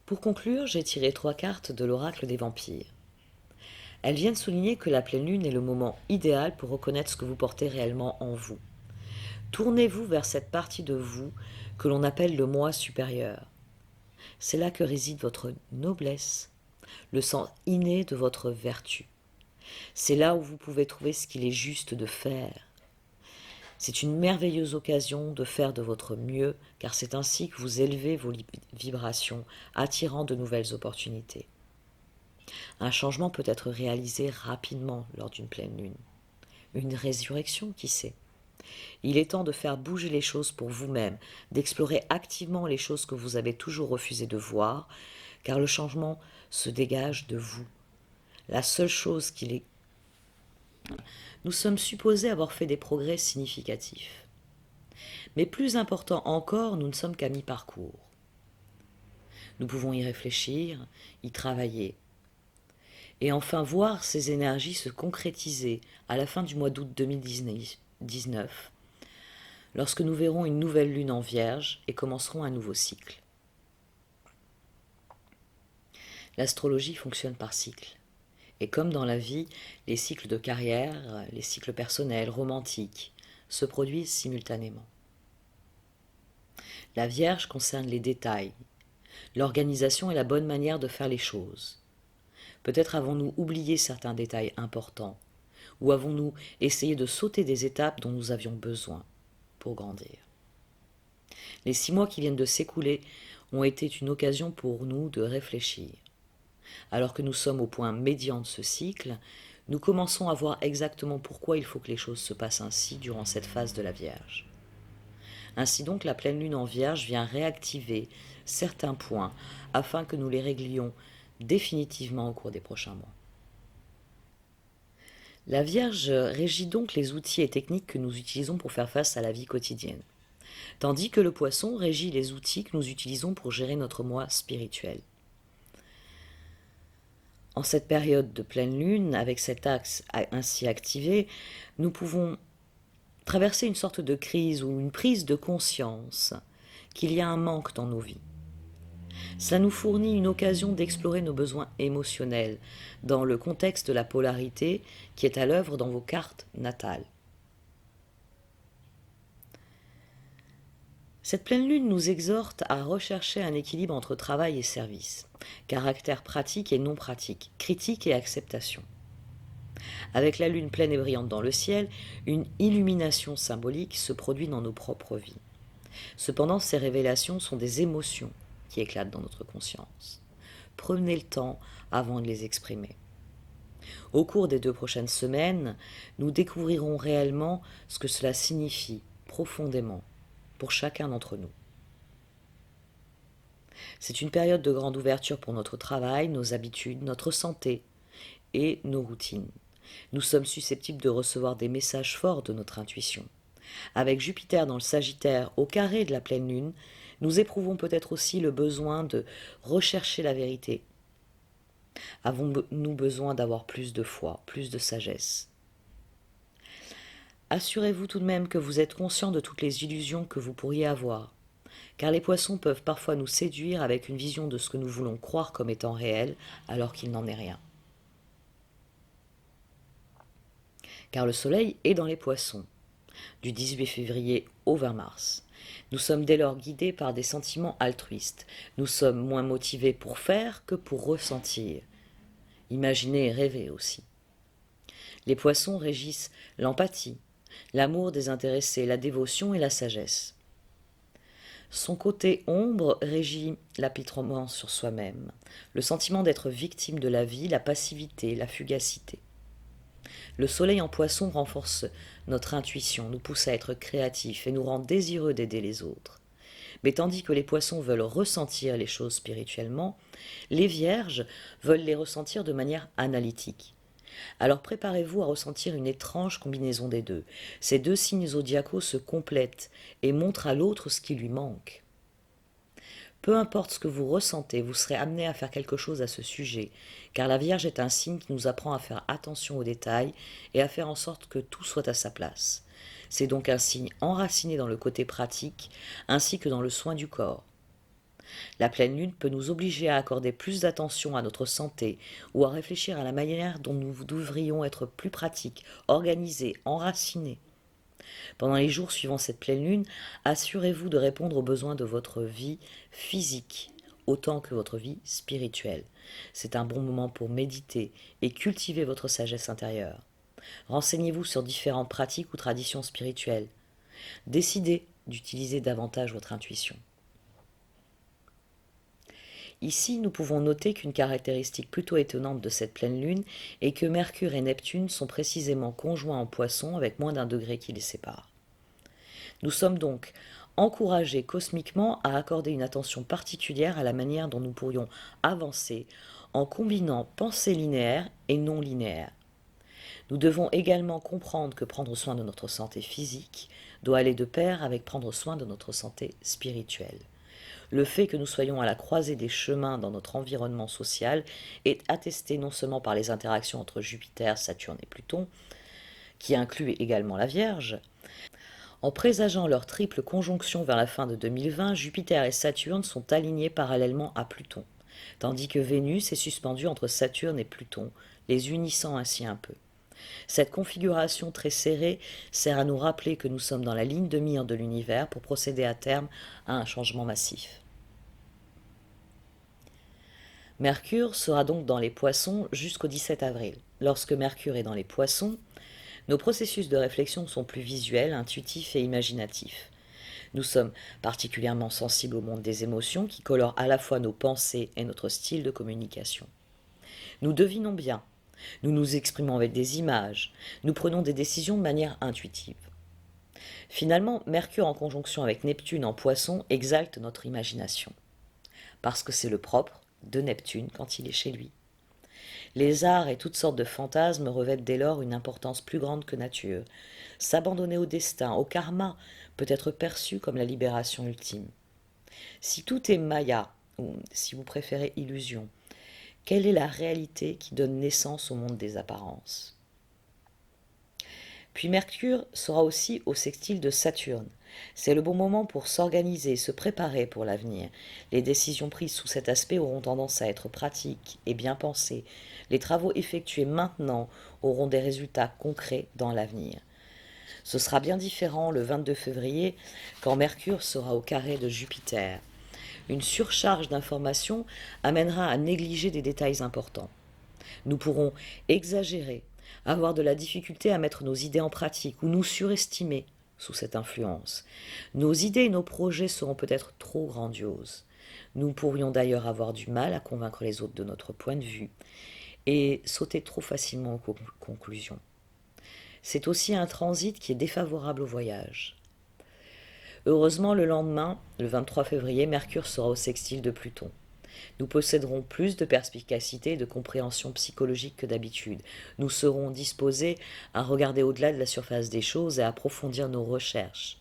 Pour conclure, j'ai tiré 3 cartes de l'oracle des vampires. Elles viennent souligner que la pleine lune est le moment idéal pour reconnaître ce que vous portez réellement en vous. Tournez-vous vers cette partie de vous que l'on appelle le moi supérieur. C'est là que réside votre noblesse, le sens inné de votre vertu. C'est là où vous pouvez trouver ce qu'il est juste de faire. C'est une merveilleuse occasion de faire de votre mieux, car c'est ainsi que vous élevez vos vibrations, attirant de nouvelles opportunités. Un changement peut être réalisé rapidement lors d'une pleine lune. Une résurrection, qui sait? Il est temps de faire bouger les choses pour vous-même, d'explorer activement les choses que vous avez toujours refusé de voir, car le changement se dégage de vous. La seule chose qu'il est... Nous sommes supposés avoir fait des progrès significatifs. Mais plus important encore, nous ne sommes qu'à mi-parcours. Nous pouvons y réfléchir, y travailler, et enfin voir ces énergies se concrétiser à la fin du mois d'août 2019, lorsque nous verrons une nouvelle lune en Vierge et commencerons un nouveau cycle. L'astrologie fonctionne par cycle. Et comme dans la vie, les cycles de carrière, les cycles personnels, romantiques, se produisent simultanément. La Vierge concerne les détails, l'organisation et la bonne manière de faire les choses. Peut-être avons-nous oublié certains détails importants, ou avons-nous essayé de sauter des étapes dont nous avions besoin pour grandir. Les 6 mois qui viennent de s'écouler ont été une occasion pour nous de réfléchir. Alors que nous sommes au point médian de ce cycle, nous commençons à voir exactement pourquoi il faut que les choses se passent ainsi durant cette phase de la Vierge. Ainsi donc, la pleine lune en Vierge vient réactiver certains points afin que nous les réglions définitivement au cours des prochains mois. La Vierge régit donc les outils et techniques que nous utilisons pour faire face à la vie quotidienne, tandis que le Poisson régit les outils que nous utilisons pour gérer notre moi spirituel. En cette période de pleine lune, avec cet axe ainsi activé, nous pouvons traverser une sorte de crise ou une prise de conscience qu'il y a un manque dans nos vies. Cela nous fournit une occasion d'explorer nos besoins émotionnels dans le contexte de la polarité qui est à l'œuvre dans vos cartes natales. Cette pleine lune nous exhorte à rechercher un équilibre entre travail et service, caractère pratique et non pratique, critique et acceptation. Avec la lune pleine et brillante dans le ciel, une illumination symbolique se produit dans nos propres vies. Cependant, ces révélations sont des émotions qui éclatent dans notre conscience. Prenez le temps avant de les exprimer. Au cours des 2 prochaines semaines, nous découvrirons réellement ce que cela signifie profondément pour chacun d'entre nous. C'est une période de grande ouverture pour notre travail, nos habitudes, notre santé et nos routines. Nous sommes susceptibles de recevoir des messages forts de notre intuition. Avec Jupiter dans le Sagittaire au carré de la pleine lune, nous éprouvons peut-être aussi le besoin de rechercher la vérité. Avons-nous besoin d'avoir plus de foi, plus de sagesse? Assurez-vous tout de même que vous êtes conscient de toutes les illusions que vous pourriez avoir, car les poissons peuvent parfois nous séduire avec une vision de ce que nous voulons croire comme étant réel, alors qu'il n'en est rien. Car le soleil est dans les poissons, du 18 février au 20 mars. Nous sommes dès lors guidés par des sentiments altruistes. Nous sommes moins motivés pour faire que pour ressentir. Imaginer et rêver aussi. Les poissons régissent l'empathie, l'amour désintéressé, la dévotion et la sagesse. Son côté ombre régit l'apitoiement sur soi-même, le sentiment d'être victime de la vie, la passivité, la fugacité. Le soleil en poisson renforce notre intuition, nous pousse à être créatifs et nous rend désireux d'aider les autres. Mais tandis que les poissons veulent ressentir les choses spirituellement, les vierges veulent les ressentir de manière analytique. Alors préparez-vous à ressentir une étrange combinaison des deux. Ces 2 signes zodiacaux se complètent et montrent à l'autre ce qui lui manque. Peu importe ce que vous ressentez, vous serez amené à faire quelque chose à ce sujet, car la Vierge est un signe qui nous apprend à faire attention aux détails et à faire en sorte que tout soit à sa place. C'est donc un signe enraciné dans le côté pratique, ainsi que dans le soin du corps. La pleine lune peut nous obliger à accorder plus d'attention à notre santé ou à réfléchir à la manière dont nous devrions être plus pratiques, organisés, enracinés. Pendant les jours suivant cette pleine lune, assurez-vous de répondre aux besoins de votre vie physique autant que votre vie spirituelle. C'est un bon moment pour méditer et cultiver votre sagesse intérieure. Renseignez-vous sur différentes pratiques ou traditions spirituelles. Décidez d'utiliser davantage votre intuition. Ici, nous pouvons noter qu'une caractéristique plutôt étonnante de cette pleine lune est que Mercure et Neptune sont précisément conjoints en Poissons avec moins d'1 degré qui les sépare. Nous sommes donc encouragés cosmiquement à accorder une attention particulière à la manière dont nous pourrions avancer en combinant pensée linéaire et non linéaire. Nous devons également comprendre que prendre soin de notre santé physique doit aller de pair avec prendre soin de notre santé spirituelle. Le fait que nous soyons à la croisée des chemins dans notre environnement social est attesté non seulement par les interactions entre Jupiter, Saturne et Pluton, qui incluent également la Vierge. En présageant leur triple conjonction vers la fin de 2020, Jupiter et Saturne sont alignés parallèlement à Pluton, tandis que Vénus est suspendue entre Saturne et Pluton, les unissant ainsi un peu. Cette configuration très serrée sert à nous rappeler que nous sommes dans la ligne de mire de l'univers pour procéder à terme à un changement massif. Mercure sera donc dans les Poissons jusqu'au 17 avril. Lorsque Mercure est dans les Poissons, nos processus de réflexion sont plus visuels, intuitifs et imaginatifs. Nous sommes particulièrement sensibles au monde des émotions qui colore à la fois nos pensées et notre style de communication. Nous devinons bien, nous nous exprimons avec des images, nous prenons des décisions de manière intuitive. Finalement, Mercure en conjonction avec Neptune en Poissons exalte notre imagination, parce que c'est le propre de Neptune quand il est chez lui. Les arts et toutes sortes de fantasmes revêtent dès lors une importance plus grande que nature. S'abandonner au destin, au karma, peut être perçu comme la libération ultime. Si tout est maya, ou si vous préférez illusion, quelle est la réalité qui donne naissance au monde des apparences ? Puis Mercure sera aussi au sextile de Saturne. C'est le bon moment pour s'organiser, se préparer pour l'avenir. Les décisions prises sous cet aspect auront tendance à être pratiques et bien pensées. Les travaux effectués maintenant auront des résultats concrets dans l'avenir. Ce sera bien différent le 22 février, quand Mercure sera au carré de Jupiter. Une surcharge d'informations amènera à négliger des détails importants. Nous pourrons exagérer, avoir de la difficulté à mettre nos idées en pratique ou nous surestimer sous cette influence. Nos idées et nos projets seront peut-être trop grandioses. Nous pourrions d'ailleurs avoir du mal à convaincre les autres de notre point de vue et sauter trop facilement aux conclusions. C'est aussi un transit qui est défavorable au voyage. Heureusement, le lendemain, le 23 février, Mercure sera au sextile de Pluton. Nous posséderons plus de perspicacité et de compréhension psychologique que d'habitude. Nous serons disposés à regarder au-delà de la surface des choses et à approfondir nos recherches.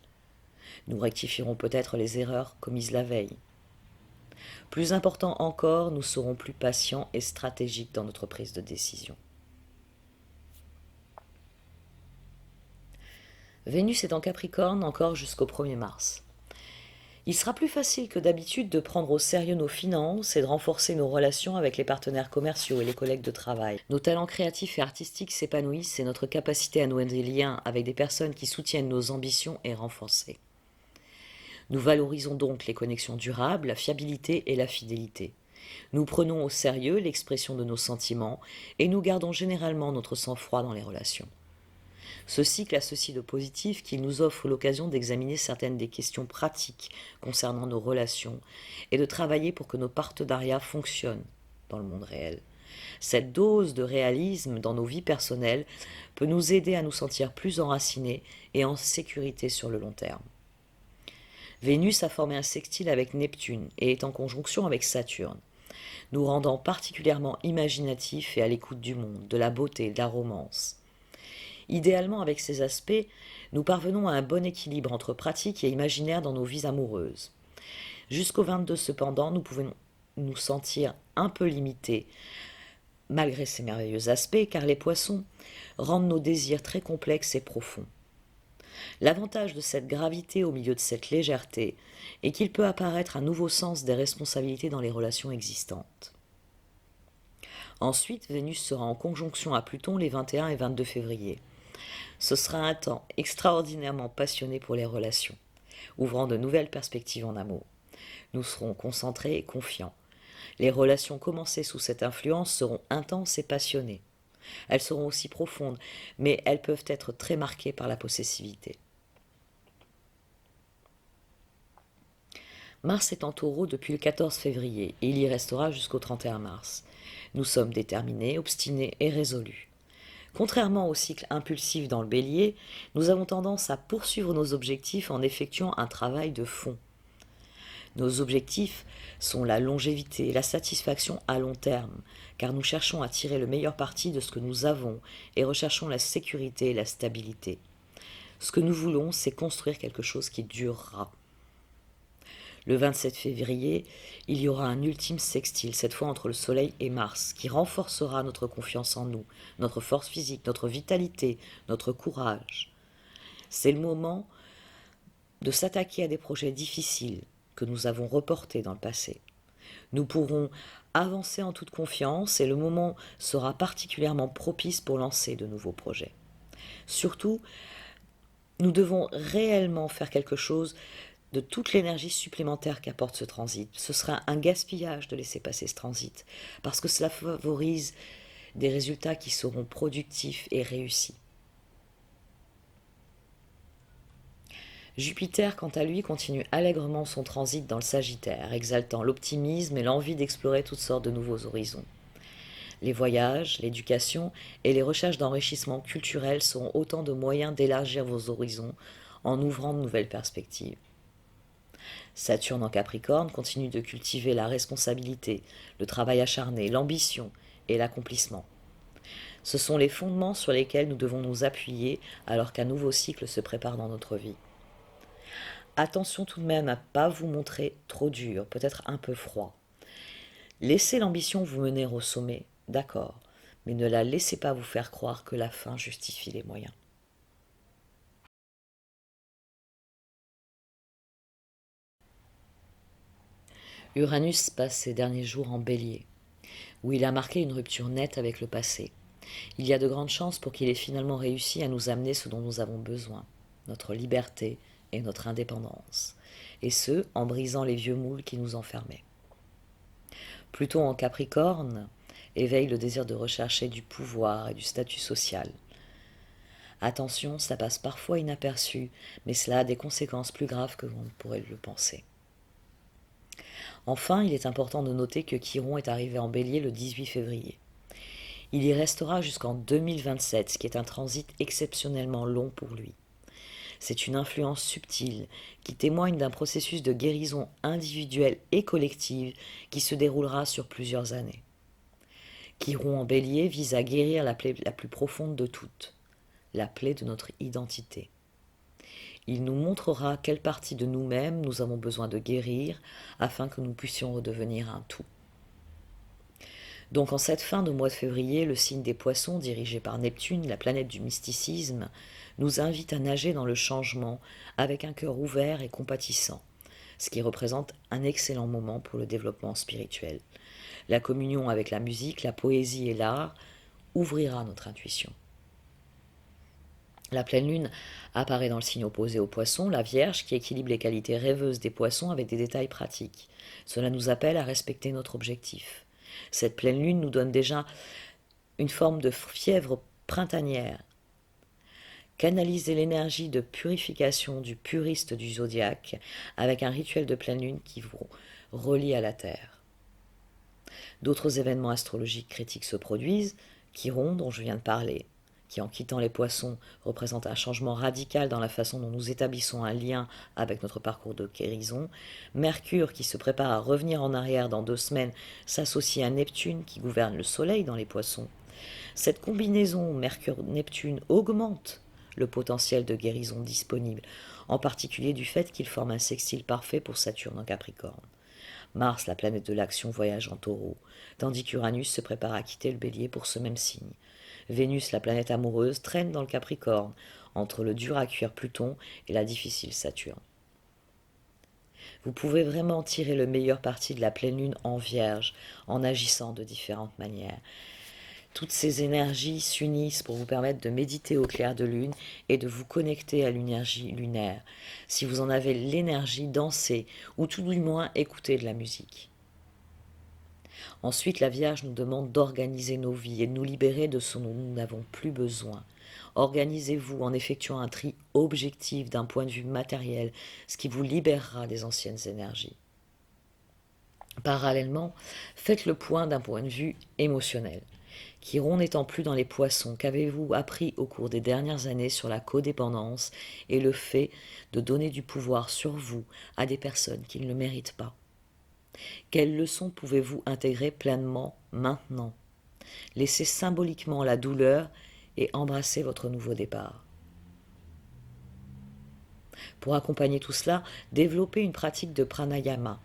Nous rectifierons peut-être les erreurs commises la veille. Plus important encore, nous serons plus patients et stratégiques dans notre prise de décision. Vénus est en Capricorne encore jusqu'au 1er mars. Il sera plus facile que d'habitude de prendre au sérieux nos finances et de renforcer nos relations avec les partenaires commerciaux et les collègues de travail. Nos talents créatifs et artistiques s'épanouissent et notre capacité à nouer des liens avec des personnes qui soutiennent nos ambitions est renforcée. Nous valorisons donc les connexions durables, la fiabilité et la fidélité. Nous prenons au sérieux l'expression de nos sentiments et nous gardons généralement notre sang-froid dans les relations. Ce cycle a ceci de positif qu'il nous offre l'occasion d'examiner certaines des questions pratiques concernant nos relations et de travailler pour que nos partenariats fonctionnent dans le monde réel. Cette dose de réalisme dans nos vies personnelles peut nous aider à nous sentir plus enracinés et en sécurité sur le long terme. Vénus a formé un sextile avec Neptune et est en conjonction avec Saturne, nous rendant particulièrement imaginatifs et à l'écoute du monde, de la beauté, de la romance. Idéalement, avec ces aspects, nous parvenons à un bon équilibre entre pratique et imaginaire dans nos vies amoureuses. Jusqu'au 22 cependant, nous pouvons nous sentir un peu limités, malgré ces merveilleux aspects, car les poissons rendent nos désirs très complexes et profonds. L'avantage de cette gravité au milieu de cette légèreté est qu'il peut apparaître un nouveau sens des responsabilités dans les relations existantes. Ensuite, Vénus sera en conjonction à Pluton les 21 et 22 février. Ce sera un temps extraordinairement passionné pour les relations, ouvrant de nouvelles perspectives en amour. Nous serons concentrés et confiants. Les relations commencées sous cette influence seront intenses et passionnées. Elles seront aussi profondes, mais elles peuvent être très marquées par la possessivité. Mars est en Taureau depuis le 14 février et il y restera jusqu'au 31 mars. Nous sommes déterminés, obstinés et résolus. Contrairement au cycle impulsif dans le Bélier, nous avons tendance à poursuivre nos objectifs en effectuant un travail de fond. Nos objectifs sont la longévité et la satisfaction à long terme, car nous cherchons à tirer le meilleur parti de ce que nous avons et recherchons la sécurité et la stabilité. Ce que nous voulons, c'est construire quelque chose qui durera. Le 27 février, il y aura un ultime sextile, cette fois entre le Soleil et Mars, qui renforcera notre confiance en nous, notre force physique, notre vitalité, notre courage. C'est le moment de s'attaquer à des projets difficiles que nous avons reportés dans le passé. Nous pourrons avancer en toute confiance et le moment sera particulièrement propice pour lancer de nouveaux projets. Surtout, nous devons réellement faire quelque chose de toute l'énergie supplémentaire qu'apporte ce transit. Ce sera un gaspillage de laisser passer ce transit, parce que cela favorise des résultats qui seront productifs et réussis. Jupiter, quant à lui, continue allègrement son transit dans le Sagittaire, exaltant l'optimisme et l'envie d'explorer toutes sortes de nouveaux horizons. Les voyages, l'éducation et les recherches d'enrichissement culturel seront autant de moyens d'élargir vos horizons en ouvrant de nouvelles perspectives. Saturne en Capricorne continue de cultiver la responsabilité, le travail acharné, l'ambition et l'accomplissement. Ce sont les fondements sur lesquels nous devons nous appuyer alors qu'un nouveau cycle se prépare dans notre vie. Attention tout de même à ne pas vous montrer trop dur, peut-être un peu froid. Laissez l'ambition vous mener au sommet, d'accord, mais ne la laissez pas vous faire croire que la fin justifie les moyens. Uranus passe ses derniers jours en Bélier, où il a marqué une rupture nette avec le passé. Il y a de grandes chances pour qu'il ait finalement réussi à nous amener ce dont nous avons besoin, notre liberté et notre indépendance, et ce, en brisant les vieux moules qui nous enfermaient. Pluton en Capricorne éveille le désir de rechercher du pouvoir et du statut social. Attention, ça passe parfois inaperçu, mais cela a des conséquences plus graves que l'on ne pourrait le penser. Enfin, il est important de noter que Chiron est arrivé en Bélier le 18 février. Il y restera jusqu'en 2027, ce qui est un transit exceptionnellement long pour lui. C'est une influence subtile qui témoigne d'un processus de guérison individuelle et collective qui se déroulera sur plusieurs années. Chiron en Bélier vise à guérir la plaie la plus profonde de toutes, la plaie de notre identité. Il nous montrera quelle partie de nous-mêmes nous avons besoin de guérir afin que nous puissions redevenir un tout. Donc en cette fin de mois de février, le signe des Poissons, dirigé par Neptune, la planète du mysticisme, nous invite à nager dans le changement avec un cœur ouvert et compatissant, ce qui représente un excellent moment pour le développement spirituel. La communion avec la musique, la poésie et l'art ouvrira notre intuition. La pleine lune apparaît dans le signe opposé au Poisson, la Vierge, qui équilibre les qualités rêveuses des Poissons avec des détails pratiques. Cela nous appelle à respecter notre objectif. Cette pleine lune nous donne déjà une forme de fièvre printanière. Canaliser l'énergie de purification du puriste du zodiaque avec un rituel de pleine lune qui vous relie à la Terre. D'autres événements astrologiques critiques se produisent, Chiron, dont je viens de parler, qui en quittant les Poissons représente un changement radical dans la façon dont nous établissons un lien avec notre parcours de guérison. Mercure, qui se prépare à revenir en arrière dans 2 semaines, s'associe à Neptune, qui gouverne le Soleil dans les Poissons. Cette combinaison Mercure-Neptune augmente le potentiel de guérison disponible, en particulier du fait qu'il forme un sextile parfait pour Saturne en Capricorne. Mars, la planète de l'action, voyage en Taureau, tandis qu'Uranus se prépare à quitter le Bélier pour ce même signe. Vénus, la planète amoureuse, traîne dans le Capricorne, entre le dur à cuire Pluton et la difficile Saturne. Vous pouvez vraiment tirer le meilleur parti de la pleine lune en Vierge, en agissant de différentes manières. Toutes ces énergies s'unissent pour vous permettre de méditer au clair de lune et de vous connecter à l'énergie lunaire. Si vous en avez l'énergie, dansez, ou tout du moins écoutez de la musique. Ensuite, la Vierge nous demande d'organiser nos vies et de nous libérer de ce dont nous n'avons plus besoin. Organisez-vous en effectuant un tri objectif d'un point de vue matériel, ce qui vous libérera des anciennes énergies. Parallèlement, faites le point d'un point de vue émotionnel. Chiron n'étant plus dans les poissons, qu'avez-vous appris au cours des dernières années sur la codépendance et le fait de donner du pouvoir sur vous à des personnes qui ne le méritent pas? Quelles leçons pouvez-vous intégrer pleinement maintenant? Laissez symboliquement la douleur et embrassez votre nouveau départ. Pour accompagner tout cela, développez une pratique de pranayama.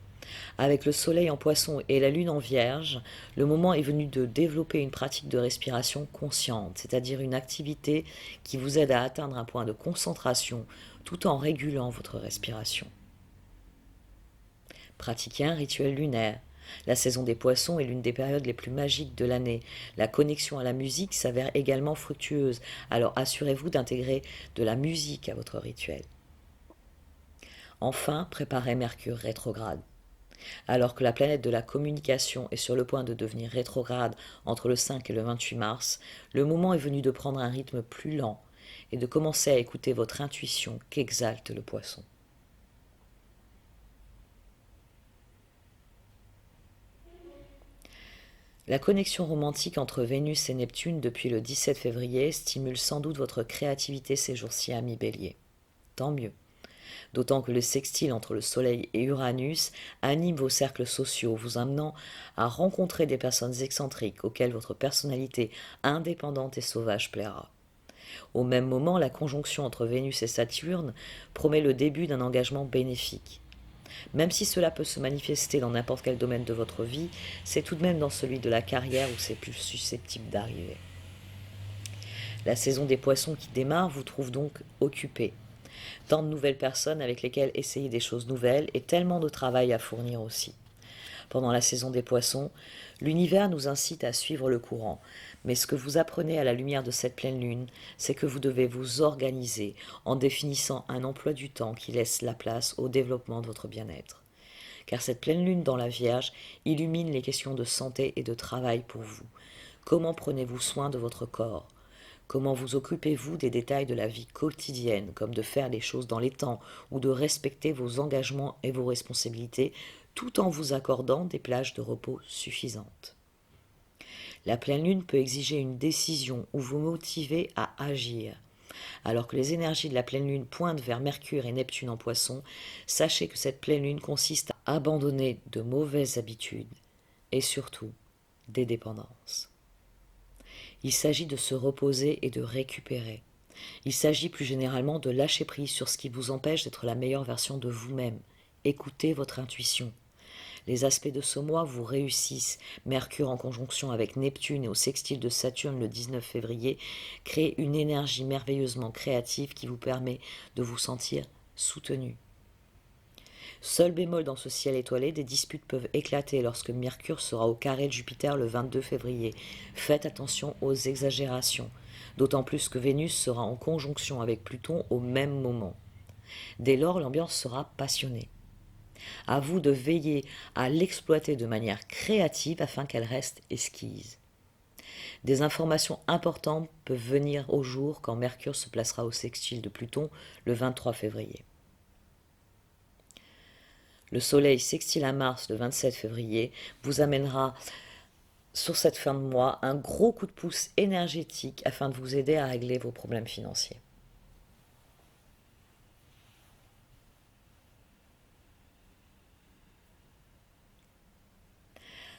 Avec le soleil en poisson et la lune en vierge, le moment est venu de développer une pratique de respiration consciente, c'est-à-dire une activité qui vous aide à atteindre un point de concentration tout en régulant votre respiration. Pratiquez un rituel lunaire. La saison des poissons est l'une des périodes les plus magiques de l'année. La connexion à la musique s'avère également fructueuse, alors assurez-vous d'intégrer de la musique à votre rituel. Enfin, préparez Mercure rétrograde. Alors que la planète de la communication est sur le point de devenir rétrograde entre le 5 et le 28 mars, le moment est venu de prendre un rythme plus lent et de commencer à écouter votre intuition qu'exalte le poisson. La connexion romantique entre Vénus et Neptune depuis le 17 février stimule sans doute votre créativité ces jours-ci, amis Bélier. Tant mieux. D'autant que le sextile entre le Soleil et Uranus anime vos cercles sociaux, vous amenant à rencontrer des personnes excentriques auxquelles votre personnalité indépendante et sauvage plaira. Au même moment, la conjonction entre Vénus et Saturne promet le début d'un engagement bénéfique. Même si cela peut se manifester dans n'importe quel domaine de votre vie, c'est tout de même dans celui de la carrière où c'est plus susceptible d'arriver. La saison des poissons qui démarre vous trouve donc occupé. Tant de nouvelles personnes avec lesquelles essayer des choses nouvelles et tellement de travail à fournir aussi. Pendant la saison des poissons, l'univers nous incite à suivre le courant. Mais ce que vous apprenez à la lumière de cette pleine lune, c'est que vous devez vous organiser en définissant un emploi du temps qui laisse la place au développement de votre bien-être. Car cette pleine lune dans la Vierge illumine les questions de santé et de travail pour vous. Comment prenez-vous soin de votre corps ? Comment vous occupez-vous des détails de la vie quotidienne, comme de faire les choses dans les temps ou de respecter vos engagements et vos responsabilités, tout en vous accordant des plages de repos suffisantes? La pleine lune peut exiger une décision ou vous motiver à agir. Alors que les énergies de la pleine lune pointent vers Mercure et Neptune en Poisson, sachez que cette pleine lune consiste à abandonner de mauvaises habitudes et surtout des dépendances. Il s'agit de se reposer et de récupérer. Il s'agit plus généralement de lâcher prise sur ce qui vous empêche d'être la meilleure version de vous-même. Écoutez votre intuition. Les aspects de ce mois vous réussissent. Mercure en conjonction avec Neptune et au sextile de Saturne le 19 février crée une énergie merveilleusement créative qui vous permet de vous sentir soutenu. Seul bémol dans ce ciel étoilé, des disputes peuvent éclater lorsque Mercure sera au carré de Jupiter le 22 février. Faites attention aux exagérations, d'autant plus que Vénus sera en conjonction avec Pluton au même moment. Dès lors, l'ambiance sera passionnée. À vous de veiller à l'exploiter de manière créative afin qu'elle reste esquisse. Des informations importantes peuvent venir au jour quand Mercure se placera au sextile de Pluton le 23 février. Le Soleil sextile à Mars le 27 février vous amènera sur cette fin de mois un gros coup de pouce énergétique afin de vous aider à régler vos problèmes financiers.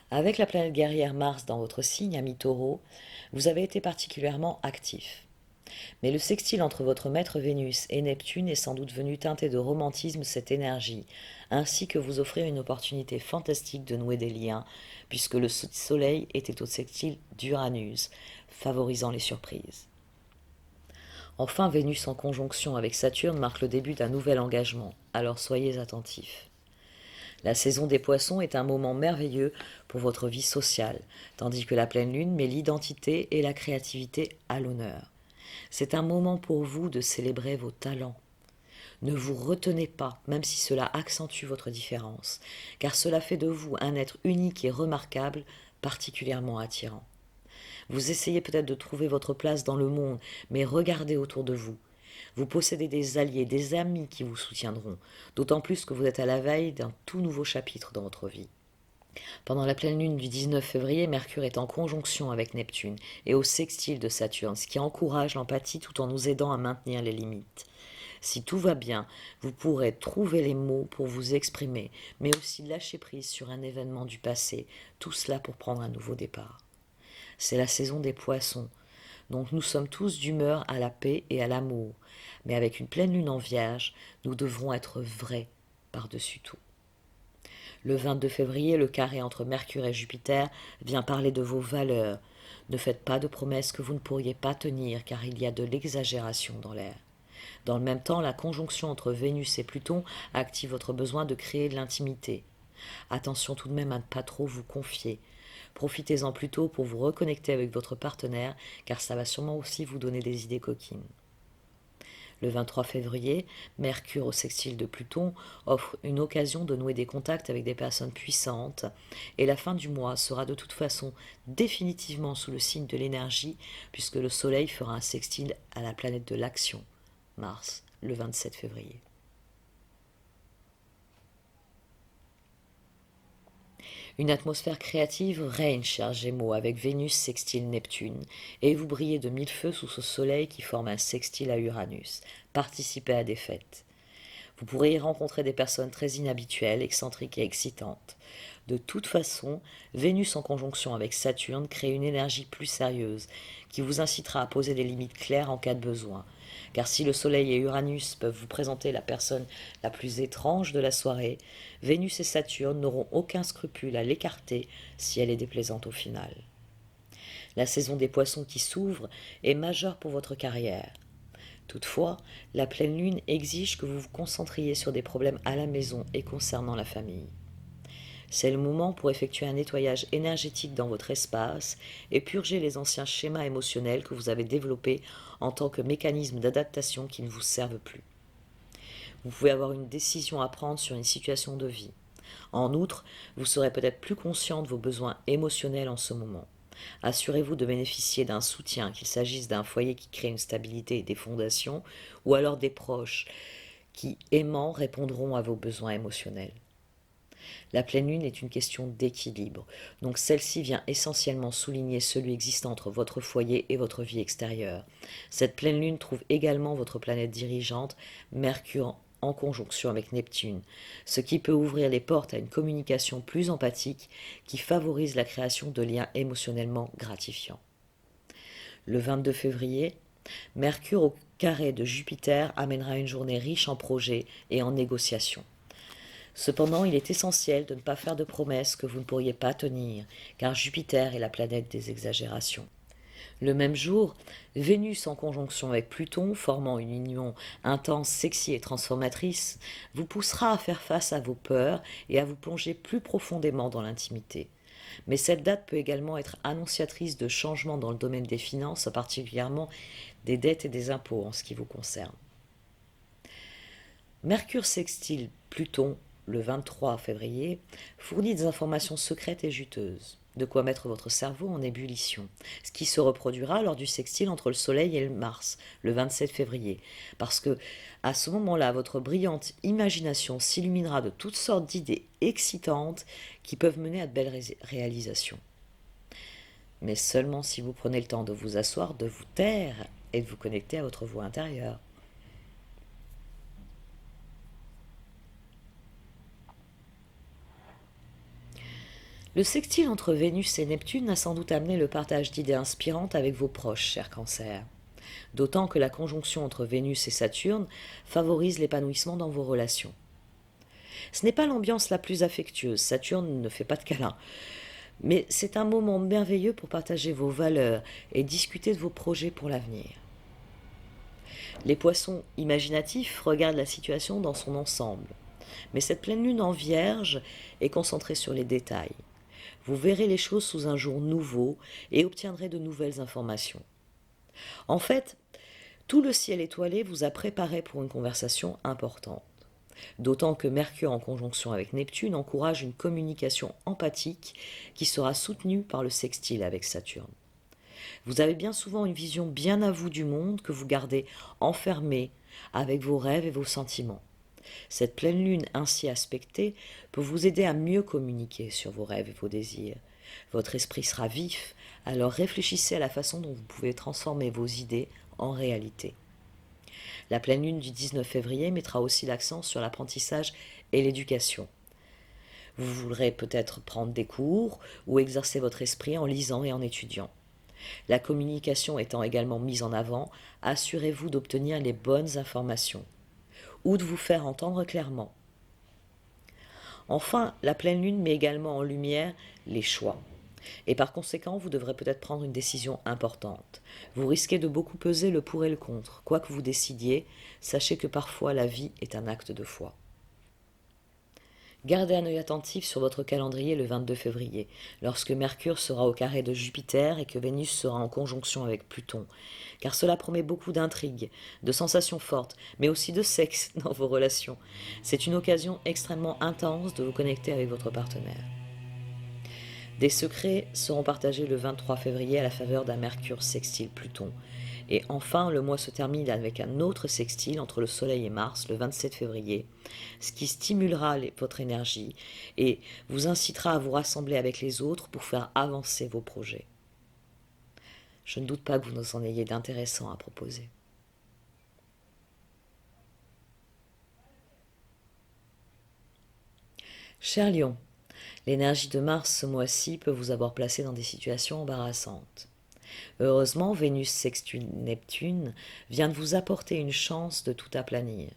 Avec la planète guerrière Mars dans votre signe, ami Taureau, vous avez été particulièrement actif. Mais le sextile entre votre maître Vénus et Neptune est sans doute venu teinter de romantisme cette énergie, ainsi que vous offrir une opportunité fantastique de nouer des liens, puisque le Soleil était au sextile d'Uranus, favorisant les surprises. Enfin, Vénus en conjonction avec Saturne marque le début d'un nouvel engagement, alors soyez attentifs. La saison des poissons est un moment merveilleux pour votre vie sociale, tandis que la pleine lune met l'identité et la créativité à l'honneur. C'est un moment pour vous de célébrer vos talents. Ne vous retenez pas, même si cela accentue votre différence, car cela fait de vous un être unique et remarquable, particulièrement attirant. Vous essayez peut-être de trouver votre place dans le monde, mais regardez autour de vous. Vous possédez des alliés, des amis qui vous soutiendront, d'autant plus que vous êtes à la veille d'un tout nouveau chapitre dans votre vie. Pendant la pleine lune du 19 février, Mercure est en conjonction avec Neptune et au sextile de Saturne, ce qui encourage l'empathie tout en nous aidant à maintenir les limites. Si tout va bien, vous pourrez trouver les mots pour vous exprimer, mais aussi lâcher prise sur un événement du passé, tout cela pour prendre un nouveau départ. C'est la saison des poissons, donc nous sommes tous d'humeur à la paix et à l'amour, mais avec une pleine lune en Vierge, nous devrons être vrais par-dessus tout. Le 22 février, le carré entre Mercure et Jupiter vient parler de vos valeurs. Ne faites pas de promesses que vous ne pourriez pas tenir, car il y a de l'exagération dans l'air. Dans le même temps, la conjonction entre Vénus et Pluton active votre besoin de créer de l'intimité. Attention tout de même à ne pas trop vous confier. Profitez-en plutôt pour vous reconnecter avec votre partenaire, car ça va sûrement aussi vous donner des idées coquines. Le 23 février, Mercure au sextile de Pluton offre une occasion de nouer des contacts avec des personnes puissantes, et la fin du mois sera de toute façon définitivement sous le signe de l'énergie, puisque le Soleil fera un sextile à la planète de l'action, Mars, le 27 février. Une atmosphère créative règne, chers Gémeaux, avec Vénus sextile Neptune, et vous brillez de mille feux sous ce soleil qui forme un sextile à Uranus. Participez à des fêtes. Vous pourrez y rencontrer des personnes très inhabituelles, excentriques et excitantes. De toute façon, Vénus en conjonction avec Saturne crée une énergie plus sérieuse, qui vous incitera à poser des limites claires en cas de besoin. Car si le Soleil et Uranus peuvent vous présenter la personne la plus étrange de la soirée, Vénus et Saturne n'auront aucun scrupule à l'écarter si elle est déplaisante au final. La saison des poissons qui s'ouvre est majeure pour votre carrière. Toutefois, la pleine lune exige que vous vous concentriez sur des problèmes à la maison et concernant la famille. C'est le moment pour effectuer un nettoyage énergétique dans votre espace et purger les anciens schémas émotionnels que vous avez développés en tant que mécanisme d'adaptation qui ne vous servent plus. Vous pouvez avoir une décision à prendre sur une situation de vie. En outre, vous serez peut-être plus conscient de vos besoins émotionnels en ce moment. Assurez-vous de bénéficier d'un soutien, qu'il s'agisse d'un foyer qui crée une stabilité et des fondations, ou alors des proches qui, aimants, répondront à vos besoins émotionnels. La pleine lune est une question d'équilibre, donc celle-ci vient essentiellement souligner celui existant entre votre foyer et votre vie extérieure. Cette pleine lune trouve également votre planète dirigeante, Mercure en conjonction avec Neptune, ce qui peut ouvrir les portes à une communication plus empathique qui favorise la création de liens émotionnellement gratifiants. Le 22 février, Mercure au carré de Jupiter amènera une journée riche en projets et en négociations. Cependant, il est essentiel de ne pas faire de promesses que vous ne pourriez pas tenir, car Jupiter est la planète des exagérations. Le même jour, Vénus en conjonction avec Pluton, formant une union intense, sexy et transformatrice, vous poussera à faire face à vos peurs et à vous plonger plus profondément dans l'intimité. Mais cette date peut également être annonciatrice de changements dans le domaine des finances, particulièrement des dettes et des impôts en ce qui vous concerne. Mercure sextile Pluton le 23 février, fournit des informations secrètes et juteuses, de quoi mettre votre cerveau en ébullition, ce qui se reproduira lors du sextile entre le Soleil et le Mars, le 27 février, parce que, à ce moment-là, votre brillante imagination s'illuminera de toutes sortes d'idées excitantes qui peuvent mener à de belles réalisations. Mais seulement si vous prenez le temps de vous asseoir, de vous taire et de vous connecter à votre voix intérieure. Le sextile entre Vénus et Neptune a sans doute amené le partage d'idées inspirantes avec vos proches, chers cancers. D'autant que la conjonction entre Vénus et Saturne favorise l'épanouissement dans vos relations. Ce n'est pas l'ambiance la plus affectueuse, Saturne ne fait pas de câlins, mais c'est un moment merveilleux pour partager vos valeurs et discuter de vos projets pour l'avenir. Les poissons imaginatifs regardent la situation dans son ensemble, mais cette pleine lune en Vierge est concentrée sur les détails. Vous verrez les choses sous un jour nouveau et obtiendrez de nouvelles informations. En fait, tout le ciel étoilé vous a préparé pour une conversation importante. D'autant que Mercure en conjonction avec Neptune encourage une communication empathique qui sera soutenue par le sextile avec Saturne. Vous avez bien souvent une vision bien à vous du monde que vous gardez enfermée avec vos rêves et vos sentiments. Cette pleine lune ainsi aspectée peut vous aider à mieux communiquer sur vos rêves et vos désirs. Votre esprit sera vif, alors réfléchissez à la façon dont vous pouvez transformer vos idées en réalité. La pleine lune du 19 février mettra aussi l'accent sur l'apprentissage et l'éducation. Vous voudrez peut-être prendre des cours ou exercer votre esprit en lisant et en étudiant. La communication étant également mise en avant, assurez-vous d'obtenir les bonnes informations ou de vous faire entendre clairement. Enfin, la pleine lune met également en lumière les choix. Et par conséquent, vous devrez peut-être prendre une décision importante. Vous risquez de beaucoup peser le pour et le contre. Quoi que vous décidiez, sachez que parfois la vie est un acte de foi. Gardez un œil attentif sur votre calendrier le 22 février, lorsque Mercure sera au carré de Jupiter et que Vénus sera en conjonction avec Pluton, car cela promet beaucoup d'intrigues, de sensations fortes, mais aussi de sexe dans vos relations. C'est une occasion extrêmement intense de vous connecter avec votre partenaire. Des secrets seront partagés le 23 février à la faveur d'un Mercure sextile Pluton. Et enfin, le mois se termine avec un autre sextile entre le Soleil et Mars le 27 février, ce qui stimulera votre énergie et vous incitera à vous rassembler avec les autres pour faire avancer vos projets. Je ne doute pas que vous en ayez d'intéressants à proposer. Cher Lion, l'énergie de Mars ce mois-ci peut vous avoir placé dans des situations embarrassantes. Heureusement, Vénus sextile Neptune vient de vous apporter une chance de tout aplanir.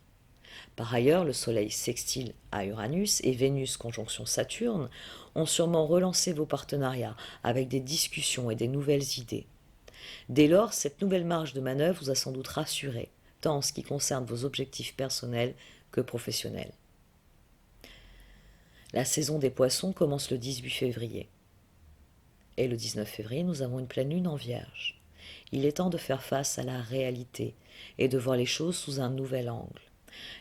Par ailleurs, le Soleil sextile à Uranus et Vénus conjonction Saturne ont sûrement relancé vos partenariats avec des discussions et des nouvelles idées. Dès lors, cette nouvelle marge de manœuvre vous a sans doute rassuré, tant en ce qui concerne vos objectifs personnels que professionnels. La saison des poissons commence le 18 février. Et le 19 février, nous avons une pleine lune en Vierge. Il est temps de faire face à la réalité et de voir les choses sous un nouvel angle.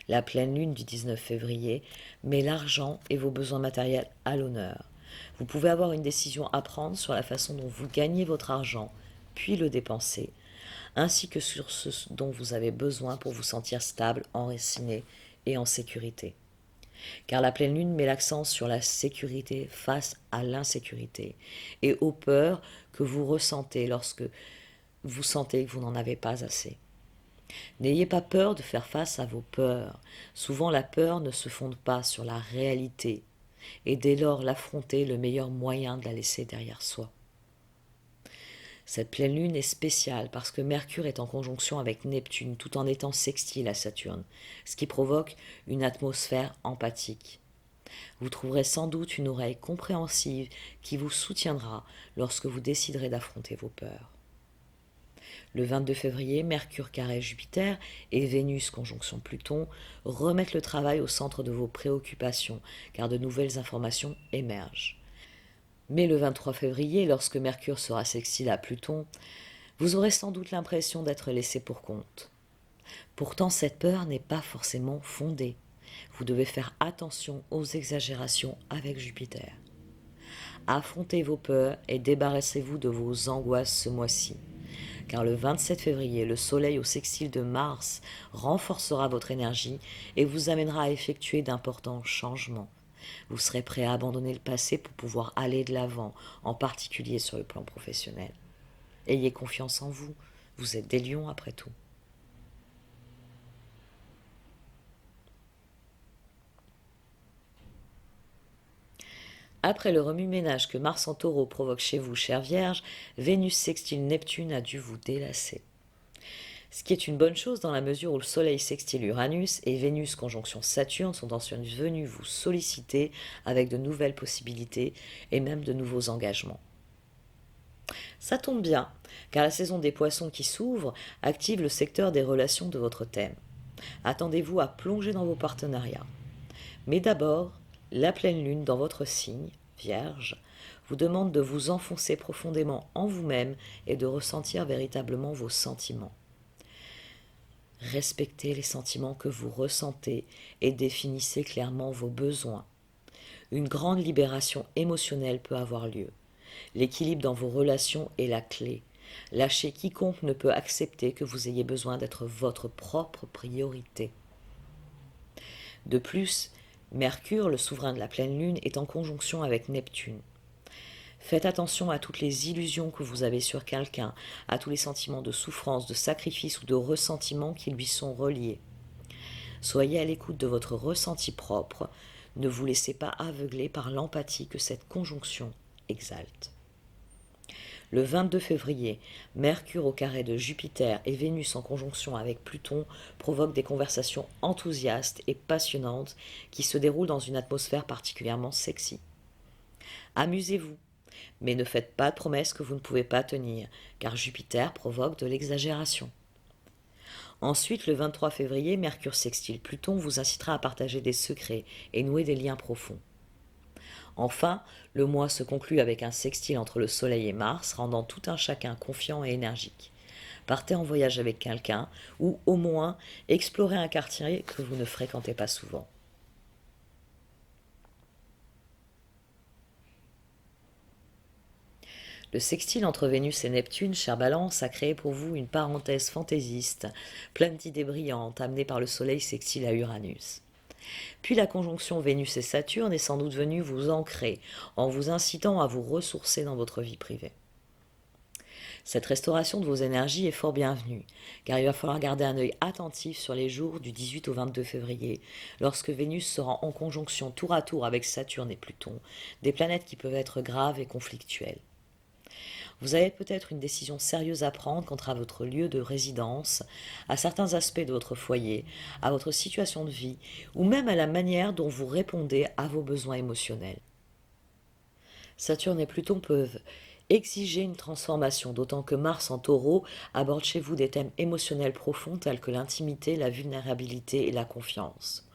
La pleine lune du 19 février met l'argent et vos besoins matériels à l'honneur. Vous pouvez avoir une décision à prendre sur la façon dont vous gagnez votre argent, puis le dépenser, ainsi que sur ce dont vous avez besoin pour vous sentir stable, enraciné et en sécurité. Car la pleine lune met l'accent sur la sécurité face à l'insécurité et aux peurs que vous ressentez lorsque vous sentez que vous n'en avez pas assez. N'ayez pas peur de faire face à vos peurs. Souvent la peur ne se fonde pas sur la réalité et dès lors l'affronter est le meilleur moyen de la laisser derrière soi. Cette pleine lune est spéciale parce que Mercure est en conjonction avec Neptune tout en étant sextile à Saturne, ce qui provoque une atmosphère empathique. Vous trouverez sans doute une oreille compréhensive qui vous soutiendra lorsque vous déciderez d'affronter vos peurs. Le 22 février, Mercure carré Jupiter et Vénus conjonction Pluton remettent le travail au centre de vos préoccupations car de nouvelles informations émergent. Mais le 23 février, lorsque Mercure sera sextile à Pluton, vous aurez sans doute l'impression d'être laissé pour compte. Pourtant, cette peur n'est pas forcément fondée. Vous devez faire attention aux exagérations avec Jupiter. Affrontez vos peurs et débarrassez-vous de vos angoisses ce mois-ci. Car le 27 février, le Soleil au sextile de Mars renforcera votre énergie et vous amènera à effectuer d'importants changements. Vous serez prêt à abandonner le passé pour pouvoir aller de l'avant, en particulier sur le plan professionnel. Ayez confiance en vous, vous êtes des lions après tout. Après le remue-ménage que Mars en Taureau provoque chez vous, chère Vierge, Vénus sextile Neptune a dû vous délasser. Ce qui est une bonne chose dans la mesure où le Soleil sextile Uranus et Vénus conjonction Saturne sont ensuite venus vous solliciter avec de nouvelles possibilités et même de nouveaux engagements. Ça tombe bien, car la saison des poissons qui s'ouvre active le secteur des relations de votre thème. Attendez-vous à plonger dans vos partenariats. Mais d'abord, la pleine lune dans votre signe, Vierge, vous demande de vous enfoncer profondément en vous-même et de ressentir véritablement vos sentiments. Respectez les sentiments que vous ressentez et définissez clairement vos besoins. Une grande libération émotionnelle peut avoir lieu. L'équilibre dans vos relations est la clé. Lâchez quiconque ne peut accepter que vous ayez besoin d'être votre propre priorité. De plus, Mercure, le souverain de la pleine lune, est en conjonction avec Neptune. Faites attention à toutes les illusions que vous avez sur quelqu'un, à tous les sentiments de souffrance, de sacrifice ou de ressentiment qui lui sont reliés. Soyez à l'écoute de votre ressenti propre, ne vous laissez pas aveugler par l'empathie que cette conjonction exalte. Le 22 février, Mercure au carré de Jupiter et Vénus en conjonction avec Pluton provoquent des conversations enthousiastes et passionnantes qui se déroulent dans une atmosphère particulièrement sexy. Amusez-vous, mais ne faites pas de promesses que vous ne pouvez pas tenir, car Jupiter provoque de l'exagération. Ensuite, le 23 février, Mercure sextile Pluton vous incitera à partager des secrets et nouer des liens profonds. Enfin, le mois se conclut avec un sextile entre le Soleil et Mars, rendant tout un chacun confiant et énergique. Partez en voyage avec quelqu'un, ou au moins explorez un quartier que vous ne fréquentez pas souvent. Le sextile entre Vénus et Neptune, chère Balance, a créé pour vous une parenthèse fantaisiste, pleine d'idées brillantes, amenée par le Soleil sextile à Uranus. Puis la conjonction Vénus et Saturne est sans doute venue vous ancrer, en vous incitant à vous ressourcer dans votre vie privée. Cette restauration de vos énergies est fort bienvenue, car il va falloir garder un œil attentif sur les jours du 18 au 22 février, lorsque Vénus sera en conjonction tour à tour avec Saturne et Pluton, des planètes qui peuvent être graves et conflictuelles. Vous avez peut-être une décision sérieuse à prendre quant à votre lieu de résidence, à certains aspects de votre foyer, à votre situation de vie, ou même à la manière dont vous répondez à vos besoins émotionnels. Saturne et Pluton peuvent exiger une transformation, d'autant que Mars en Taureau aborde chez vous des thèmes émotionnels profonds tels que l'intimité, la vulnérabilité et la confiance.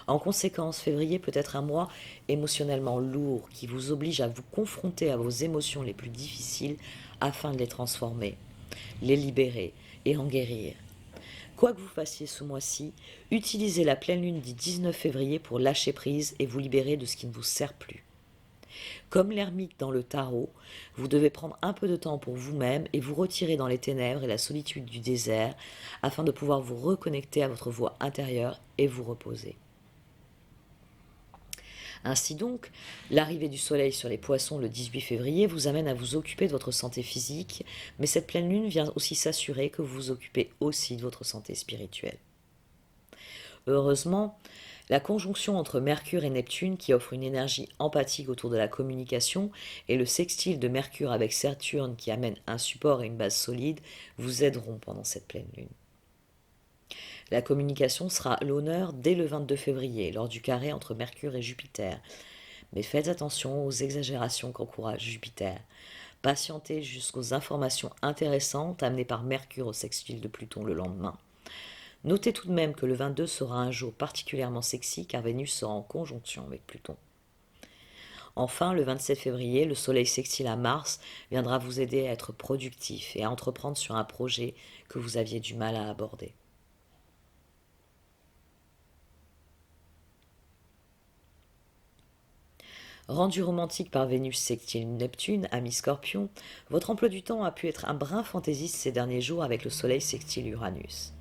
En conséquence, février peut être un mois émotionnellement lourd qui vous oblige à vous confronter à vos émotions les plus difficiles afin de les transformer, les libérer et en guérir. Quoi que vous fassiez ce mois-ci, utilisez la pleine lune du 19 février pour lâcher prise et vous libérer de ce qui ne vous sert plus. Comme l'ermite dans le tarot, vous devez prendre un peu de temps pour vous-même et vous retirer dans les ténèbres et la solitude du désert afin de pouvoir vous reconnecter à votre voix intérieure et vous reposer. Ainsi donc, l'arrivée du soleil sur les poissons le 18 février vous amène à vous occuper de votre santé physique, mais cette pleine lune vient aussi s'assurer que vous vous occupez aussi de votre santé spirituelle. Heureusement, la conjonction entre Mercure et Neptune, qui offre une énergie empathique autour de la communication, et le sextile de Mercure avec Saturne, qui amène un support et une base solide, vous aideront pendant cette pleine lune. La communication sera à l'honneur dès le 22 février, lors du carré entre Mercure et Jupiter. Mais faites attention aux exagérations qu'encourage Jupiter. Patientez jusqu'aux informations intéressantes amenées par Mercure au sextile de Pluton le lendemain. Notez tout de même que le 22 sera un jour particulièrement sexy car Vénus sera en conjonction avec Pluton. Enfin, le 27 février, le Soleil sextile à Mars viendra vous aider à être productif et à entreprendre sur un projet que vous aviez du mal à aborder. Rendu romantique par Vénus sextile Neptune, ami Scorpion, votre emploi du temps a pu être un brin fantaisiste ces derniers jours avec le Soleil sextile Uranus.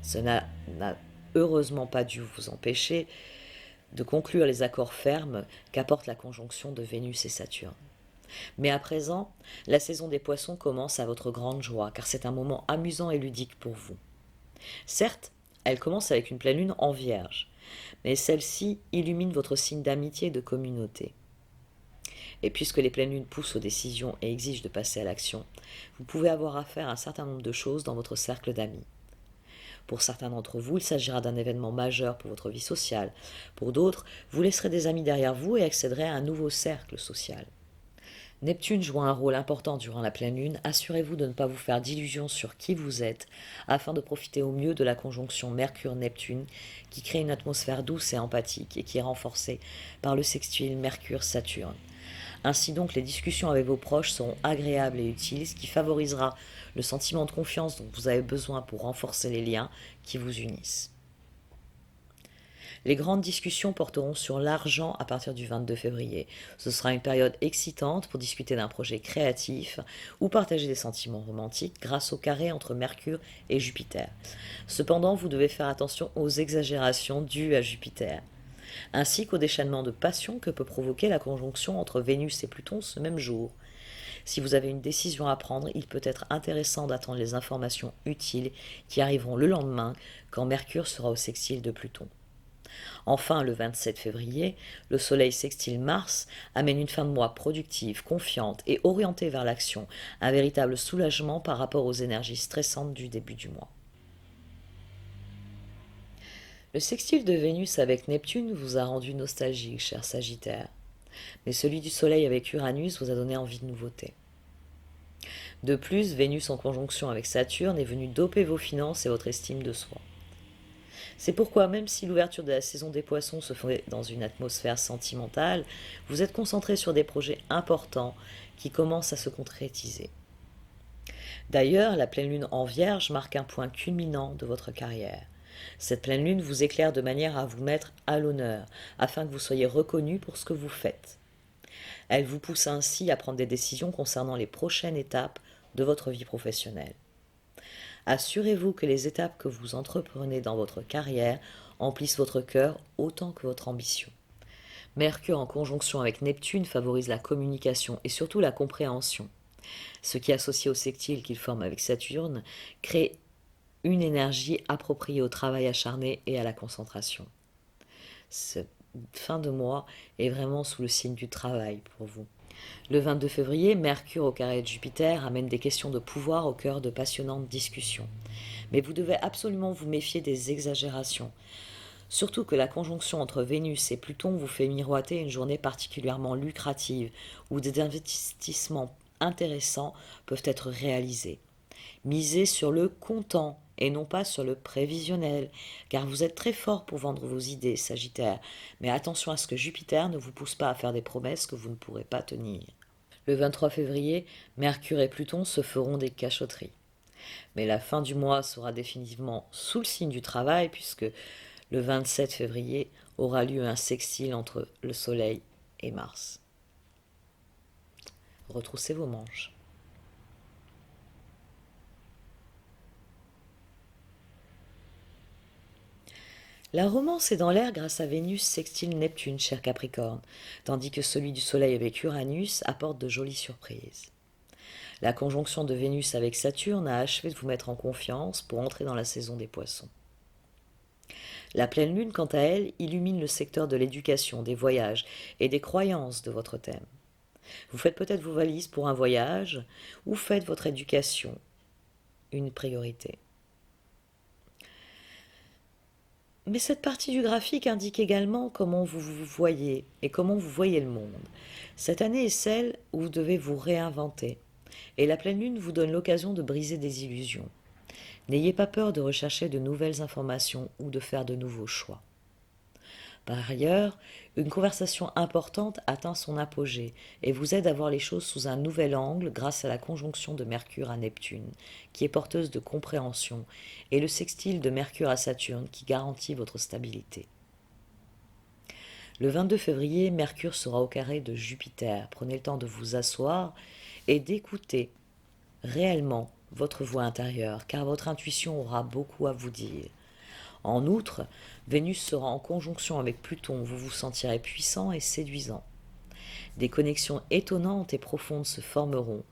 Cela n'a heureusement pas dû vous empêcher de conclure les accords fermes qu'apporte la conjonction de Vénus et Saturne. Mais à présent, la saison des poissons commence à votre grande joie, car c'est un moment amusant et ludique pour vous. Certes, elle commence avec une pleine lune en Vierge, mais celle-ci illumine votre signe d'amitié et de communauté. Et puisque les pleines lunes poussent aux décisions et exigent de passer à l'action, vous pouvez avoir à faire un certain nombre de choses dans votre cercle d'amis. Pour certains d'entre vous, il s'agira d'un événement majeur pour votre vie sociale. Pour d'autres, vous laisserez des amis derrière vous et accéderez à un nouveau cercle social. Neptune joue un rôle important durant la pleine lune, assurez-vous de ne pas vous faire d'illusions sur qui vous êtes, afin de profiter au mieux de la conjonction Mercure-Neptune, qui crée une atmosphère douce et empathique, et qui est renforcée par le sextile Mercure-Saturne. Ainsi donc, les discussions avec vos proches seront agréables et utiles, ce qui favorisera le sentiment de confiance dont vous avez besoin pour renforcer les liens qui vous unissent. Les grandes discussions porteront sur l'argent à partir du 22 février. Ce sera une période excitante pour discuter d'un projet créatif ou partager des sentiments romantiques grâce au carré entre Mercure et Jupiter. Cependant, vous devez faire attention aux exagérations dues à Jupiter, ainsi qu'au déchaînement de passion que peut provoquer la conjonction entre Vénus et Pluton ce même jour. Si vous avez une décision à prendre, il peut être intéressant d'attendre les informations utiles qui arriveront le lendemain quand Mercure sera au sextile de Pluton. Enfin, le 27 février, le Soleil sextile Mars amène une fin de mois productive, confiante et orientée vers l'action, un véritable soulagement par rapport aux énergies stressantes du début du mois. Le sextile de Vénus avec Neptune vous a rendu nostalgique, cher Sagittaire, mais celui du Soleil avec Uranus vous a donné envie de nouveautés. De plus, Vénus en conjonction avec Saturne est venue doper vos finances et votre estime de soi. C'est pourquoi, même si l'ouverture de la saison des poissons se fait dans une atmosphère sentimentale, vous êtes concentré sur des projets importants qui commencent à se concrétiser. D'ailleurs, la pleine lune en Vierge marque un point culminant de votre carrière. Cette pleine lune vous éclaire de manière à vous mettre à l'honneur, afin que vous soyez reconnu pour ce que vous faites. Elle vous pousse ainsi à prendre des décisions concernant les prochaines étapes de votre vie professionnelle. Assurez-vous que les étapes que vous entreprenez dans votre carrière emplissent votre cœur autant que votre ambition. Mercure en conjonction avec Neptune favorise la communication et surtout la compréhension. Ce qui, associé au sextile qu'il forme avec Saturne, crée une énergie appropriée au travail acharné et à la concentration. Cette fin de mois est vraiment sous le signe du travail pour vous. Le 22 février, Mercure au carré de Jupiter amène des questions de pouvoir au cœur de passionnantes discussions. Mais vous devez absolument vous méfier des exagérations. Surtout que la conjonction entre Vénus et Pluton vous fait miroiter une journée particulièrement lucrative où des investissements intéressants peuvent être réalisés. Misez sur le comptant et non pas sur le prévisionnel, car vous êtes très fort pour vendre vos idées, Sagittaire, mais attention à ce que Jupiter ne vous pousse pas à faire des promesses que vous ne pourrez pas tenir. Le 23 février, Mercure et Pluton se feront des cachotteries. Mais la fin du mois sera définitivement sous le signe du travail, puisque le 27 février aura lieu un sextile entre le Soleil et Mars. Retroussez vos manches. La romance est dans l'air grâce à Vénus sextile Neptune, cher Capricorne, tandis que celui du Soleil avec Uranus apporte de jolies surprises. La conjonction de Vénus avec Saturne a achevé de vous mettre en confiance pour entrer dans la saison des poissons. La pleine lune, quant à elle, illumine le secteur de l'éducation, des voyages et des croyances de votre thème. Vous faites peut-être vos valises pour un voyage ou faites votre éducation une priorité. Mais cette partie du graphique indique également comment vous vous voyez et comment vous voyez le monde. Cette année est celle où vous devez vous réinventer. Et la pleine lune vous donne l'occasion de briser des illusions. N'ayez pas peur de rechercher de nouvelles informations ou de faire de nouveaux choix. Par ailleurs, une conversation importante atteint son apogée et vous aide à voir les choses sous un nouvel angle grâce à la conjonction de Mercure à Neptune, qui est porteuse de compréhension, et le sextile de Mercure à Saturne, qui garantit votre stabilité. Le 22 février, Mercure sera au carré de Jupiter. Prenez le temps de vous asseoir et d'écouter réellement votre voix intérieure, car votre intuition aura beaucoup à vous dire. En outre, Vénus sera en conjonction avec Pluton, vous vous sentirez puissant et séduisant. Des connexions étonnantes et profondes se formeront,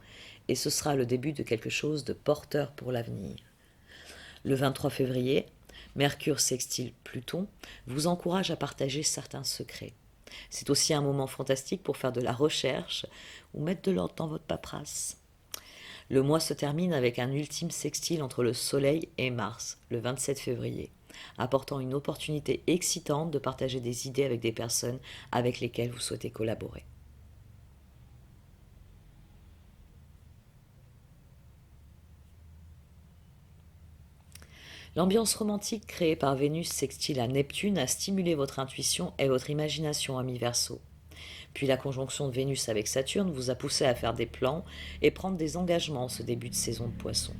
et ce sera le début de quelque chose de porteur pour l'avenir. Le 23 février, Mercure sextile Pluton vous encourage à partager certains secrets. C'est aussi un moment fantastique pour faire de la recherche ou mettre de l'ordre dans votre paperasse. Le mois se termine avec un ultime sextile entre le Soleil et Mars, le 27 février, apportant une opportunité excitante de partager des idées avec des personnes avec lesquelles vous souhaitez collaborer. L'ambiance romantique créée par Vénus sextile à Neptune a stimulé votre intuition et votre imagination, ami Verseau. Puis la conjonction de Vénus avec Saturne vous a poussé à faire des plans et prendre des engagements en ce début de saison de Poissons.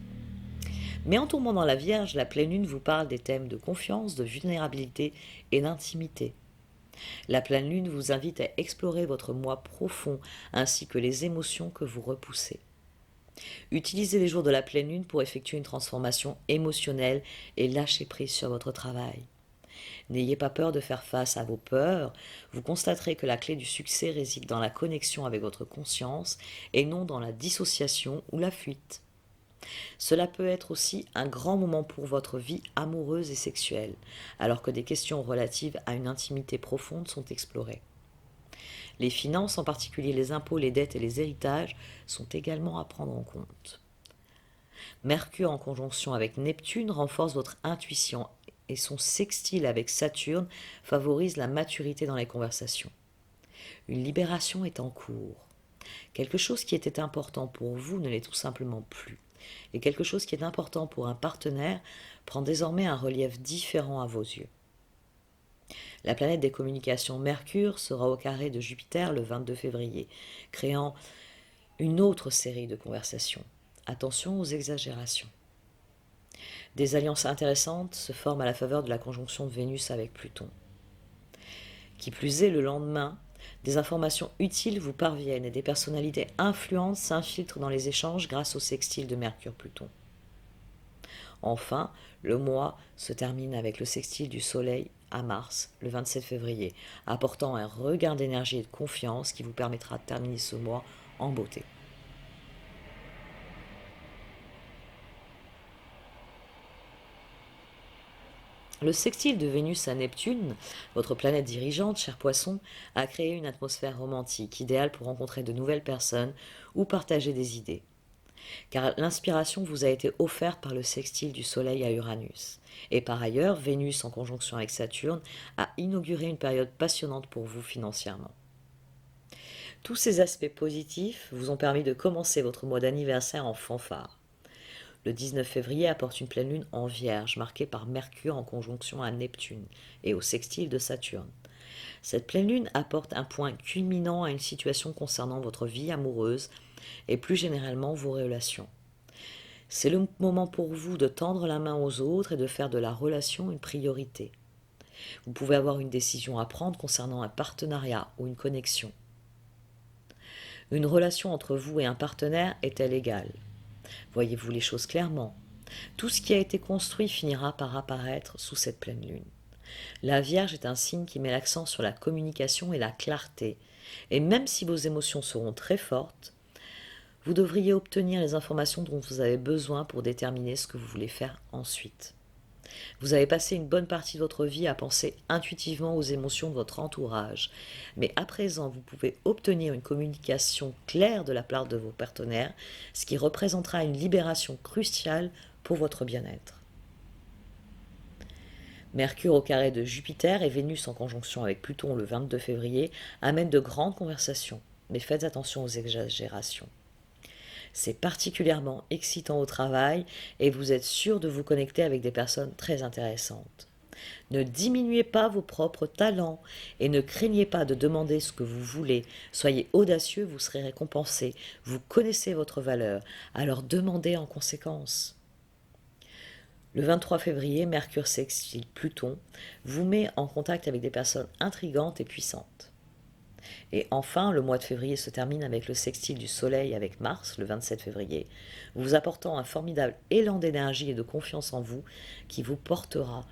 Mais en tombant dans la Vierge, la pleine lune vous parle des thèmes de confiance, de vulnérabilité et d'intimité. La pleine lune vous invite à explorer votre moi profond ainsi que les émotions que vous repoussez. Utilisez les jours de la pleine lune pour effectuer une transformation émotionnelle et lâcher prise sur votre travail. N'ayez pas peur de faire face à vos peurs, vous constaterez que la clé du succès réside dans la connexion avec votre conscience et non dans la dissociation ou la fuite. Cela peut être aussi un grand moment pour votre vie amoureuse et sexuelle, alors que des questions relatives à une intimité profonde sont explorées. Les finances, en particulier les impôts, les dettes et les héritages, sont également à prendre en compte. Mercure en conjonction avec Neptune renforce votre intuition et son sextile avec Saturne favorise la maturité dans les conversations. Une libération est en cours. Quelque chose qui était important pour vous ne l'est tout simplement plus. Et quelque chose qui est important pour un partenaire prend désormais un relief différent à vos yeux. La planète des communications Mercure sera au carré de Jupiter le 22 février, créant une autre série de conversations. Attention aux exagérations. Des alliances intéressantes se forment à la faveur de la conjonction de Vénus avec Pluton. Qui plus est, le lendemain, des informations utiles vous parviennent et des personnalités influentes s'infiltrent dans les échanges grâce au sextile de Mercure-Pluton. Enfin, le mois se termine avec le sextile du Soleil à Mars le 27 février, apportant un regain d'énergie et de confiance qui vous permettra de terminer ce mois en beauté. Le sextile de Vénus à Neptune, votre planète dirigeante, cher Poisson, a créé une atmosphère romantique, idéale pour rencontrer de nouvelles personnes ou partager des idées. Car l'inspiration vous a été offerte par le sextile du Soleil à Uranus. Et par ailleurs, Vénus en conjonction avec Saturne a inauguré une période passionnante pour vous financièrement. Tous ces aspects positifs vous ont permis de commencer votre mois d'anniversaire en fanfare. Le 19 février apporte une pleine lune en Vierge, marquée par Mercure en conjonction à Neptune et au sextile de Saturne. Cette pleine lune apporte un point culminant à une situation concernant votre vie amoureuse et plus généralement vos relations. C'est le moment pour vous de tendre la main aux autres et de faire de la relation une priorité. Vous pouvez avoir une décision à prendre concernant un partenariat ou une connexion. Une relation entre vous et un partenaire est-elle égale ? Voyez-vous les choses clairement ? Tout ce qui a été construit finira par apparaître sous cette pleine lune. La Vierge est un signe qui met l'accent sur la communication et la clarté. Et même si vos émotions seront très fortes, vous devriez obtenir les informations dont vous avez besoin pour déterminer ce que vous voulez faire ensuite. Vous avez passé une bonne partie de votre vie à penser intuitivement aux émotions de votre entourage. Mais à présent, vous pouvez obtenir une communication claire de la part de vos partenaires, ce qui représentera une libération cruciale pour votre bien-être. Mercure au carré de Jupiter et Vénus en conjonction avec Pluton le 22 février amènent de grandes conversations, mais faites attention aux exagérations. C'est particulièrement excitant au travail et vous êtes sûr de vous connecter avec des personnes très intéressantes. Ne diminuez pas vos propres talents et ne craignez pas de demander ce que vous voulez. Soyez audacieux, vous serez récompensé. Vous connaissez votre valeur, alors demandez en conséquence. Le 23 février, Mercure sextile Pluton vous met en contact avec des personnes intrigantes et puissantes. Et enfin, le mois de février se termine avec le sextile du Soleil avec Mars, le 27 février, vous apportant un formidable élan d'énergie et de confiance en vous qui vous portera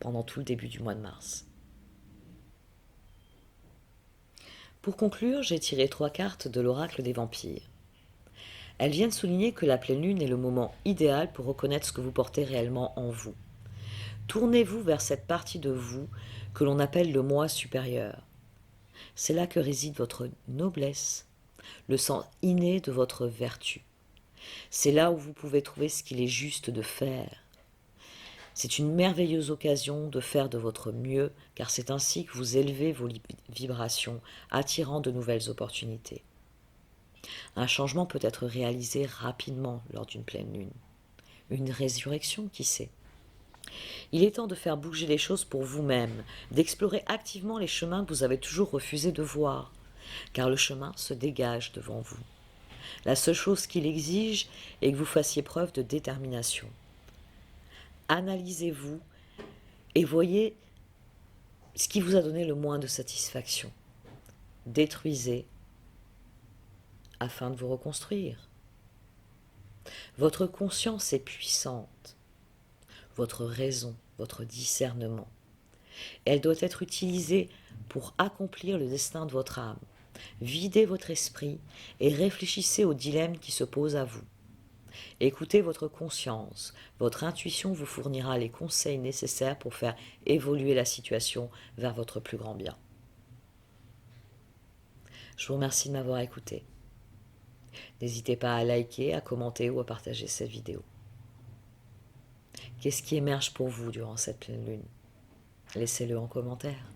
pendant tout le début du mois de mars. Pour conclure, j'ai tiré 3 cartes de l'oracle des vampires. Elles viennent souligner que la pleine lune est le moment idéal pour reconnaître ce que vous portez réellement en vous. Tournez-vous vers cette partie de vous que l'on appelle le moi supérieur. C'est là que réside votre noblesse, le sens inné de votre vertu. C'est là où vous pouvez trouver ce qu'il est juste de faire. C'est une merveilleuse occasion de faire de votre mieux, car c'est ainsi que vous élevez vos vibrations, attirant de nouvelles opportunités. Un changement peut être réalisé rapidement lors d'une pleine lune. Une résurrection, qui sait? Il est temps de faire bouger les choses pour vous-même, d'explorer activement les chemins que vous avez toujours refusé de voir, car le chemin se dégage devant vous. La seule chose qu'il exige est que vous fassiez preuve de détermination. Analysez-vous et voyez ce qui vous a donné le moins de satisfaction. Détruisez afin de vous reconstruire. Votre conscience est puissante, votre raison, votre discernement. Elle doit être utilisée pour accomplir le destin de votre âme. Videz votre esprit et réfléchissez aux dilemmes qui se posent à vous. Écoutez votre conscience, votre intuition vous fournira les conseils nécessaires pour faire évoluer la situation vers votre plus grand bien. Je vous remercie de m'avoir écouté. N'hésitez pas à liker, à commenter ou à partager cette vidéo. Qu'est-ce qui émerge pour vous durant cette pleine lune? Laissez-le en commentaire.